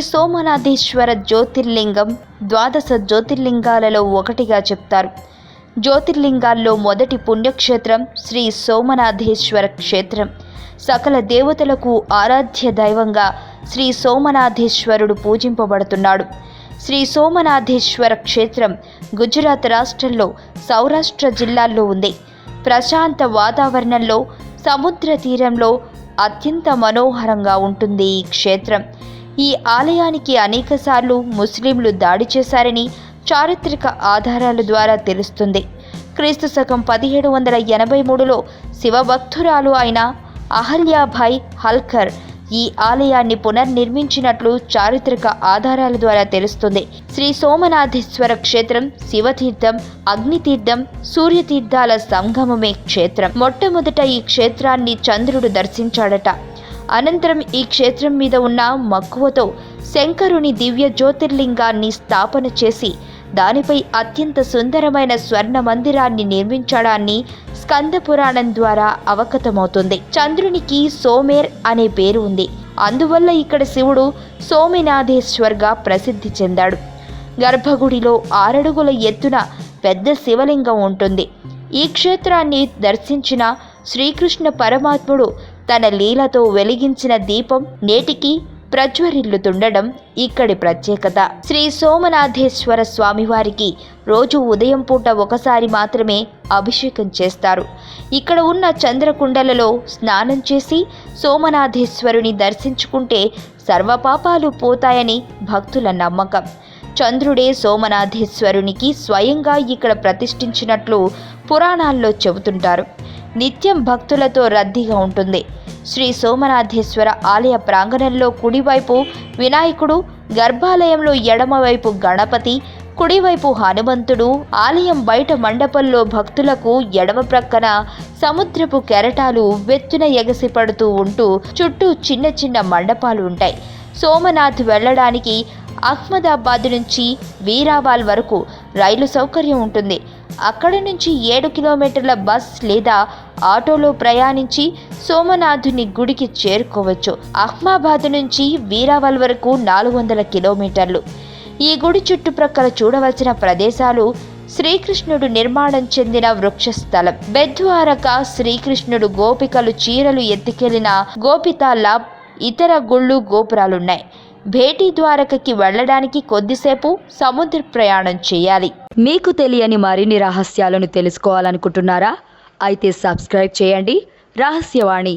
సోమనాథేశ్వర జ్యోతిర్లింగం ద్వాదశ జ్యోతిర్లింగాలలో ఒకటిగా చెప్తారు. జ్యోతిర్లింగాల్లో మొదటి పుణ్యక్షేత్రం శ్రీ సోమనాథేశ్వర క్షేత్రం. సకల దేవతలకు ఆరాధ్య దైవంగా శ్రీ సోమనాథేశ్వరుడు పూజింపబడుతున్నాడు. శ్రీ సోమనాథేశ్వర క్షేత్రం గుజరాత్ రాష్ట్రంలో సౌరాష్ట్ర జిల్లాల్లో ఉంది. ప్రశాంత వాతావరణంలో సముద్ర తీరంలో అత్యంత మనోహరంగా ఉంటుంది ఈ క్షేత్రం. ఈ ఆలయానికి అనేకసార్లు ముస్లింలు దాడి చేశారని చారిత్రక ఆధారాల ద్వారా తెలుస్తుంది. క్రీస్తు శకం 1783లో శివభక్తురాలు అయిన అహల్యాభాయ్ హల్కర్ ఈ ఆలయాన్ని పునర్నిర్మించినట్లు చారిత్రక ఆధారాల ద్వారా తెలుస్తుంది. శ్రీ సోమనాథేశ్వర క్షేత్రం శివతీర్థం, అగ్నితీర్థం, సూర్యతీర్థాల సంగమమే క్షేత్రం. మొట్టమొదట ఈ క్షేత్రాన్ని చంద్రుడు దర్శించాడట. అనంతరం ఈ క్షేత్రం మీద ఉన్న మక్కువతో శంకరుని దివ్య జ్యోతిర్లింగాన్ని స్థాపన చేసి దానిపై అత్యంత సుందరమైన స్వర్ణ మందిరాన్ని నిర్మించడాన్ని స్కంద పురాణం ద్వారా అవగతమవుతుంది. చంద్రునికి సోమేర్ అనే పేరు ఉంది. అందువల్ల ఇక్కడ శివుడు సోమనాథేశ్వర్గా ప్రసిద్ధి చెందాడు. గర్భగుడిలో 6 అడుగుల ఎత్తున పెద్ద శివలింగం ఉంటుంది. ఈ క్షేత్రాన్ని దర్శించిన శ్రీకృష్ణ పరమాత్ముడు తన లీలతో వెలిగించిన దీపం నేటికి ప్రజ్వరిల్లుతుండడం ఇక్కడి ప్రత్యేకత. శ్రీ సోమనాథేశ్వర స్వామివారికి రోజు ఉదయం పూట ఒకసారి మాత్రమే అభిషేకం చేస్తారు. ఇక్కడ ఉన్న చంద్రకుండలలో స్నానం చేసి సోమనాథేశ్వరుని దర్శించుకుంటే సర్వపాపాలు పోతాయని భక్తుల నమ్మకం. చంద్రుడే సోమనాథేశ్వరునికి స్వయంగా ఇక్కడ ప్రతిష్ఠించినట్లు పురాణాల్లో చెబుతుంటారు. నిత్యం భక్తులతో రద్దీగా ఉంటుంది. శ్రీ సోమనాథేశ్వర ఆలయ ప్రాంగణంలో కుడివైపు వినాయకుడు, గర్భాలయంలో ఎడమవైపు గణపతి, కుడివైపు హనుమంతుడు, ఆలయం బయట మండపంలో భక్తులకు ఎడమ ప్రక్కన సముద్రపు కెరటాలు వెత్తున ఎగసిపడుతూ ఉంటూ చుట్టూ చిన్న చిన్న మండపాలు ఉంటాయి. సోమనాథ్ వెళ్ళడానికి అహ్మదాబాద్ నుంచి వీరావాల్ వరకు రైలు సౌకర్యం ఉంటుంది. అక్కడి నుంచి 7 కిలోమీటర్ల బస్ లేదా ఆటోలో ప్రయాణించి సోమనాథుని గుడికి చేరుకోవచ్చు. అహ్మదాబాద్ నుంచి వీరావాల్ వరకు 400 కిలోమీటర్లు. ఈ గుడి చుట్టుప్రక్కల చూడవలసిన ప్రదేశాలు: శ్రీకృష్ణుడు నిర్మాణం చెందిన వృక్షస్థలం, బెద్వారక, శ్రీకృష్ణుడు గోపికలు చీరలు ఎత్తుకెళ్లిన గోపితాల, ఇతర గుళ్ళు, గోపురాలున్నాయి. భేటీ ద్వారకకి వెళ్ళడానికి కొద్దిసేపు సముద్ర ప్రయాణం చేయాలి. మీకు తెలియని మరిన్ని రహస్యాలను తెలుసుకోవాలనుకుంటున్నారా? అయితే సబ్స్క్రైబ్ చేయండి రహస్యవాణి.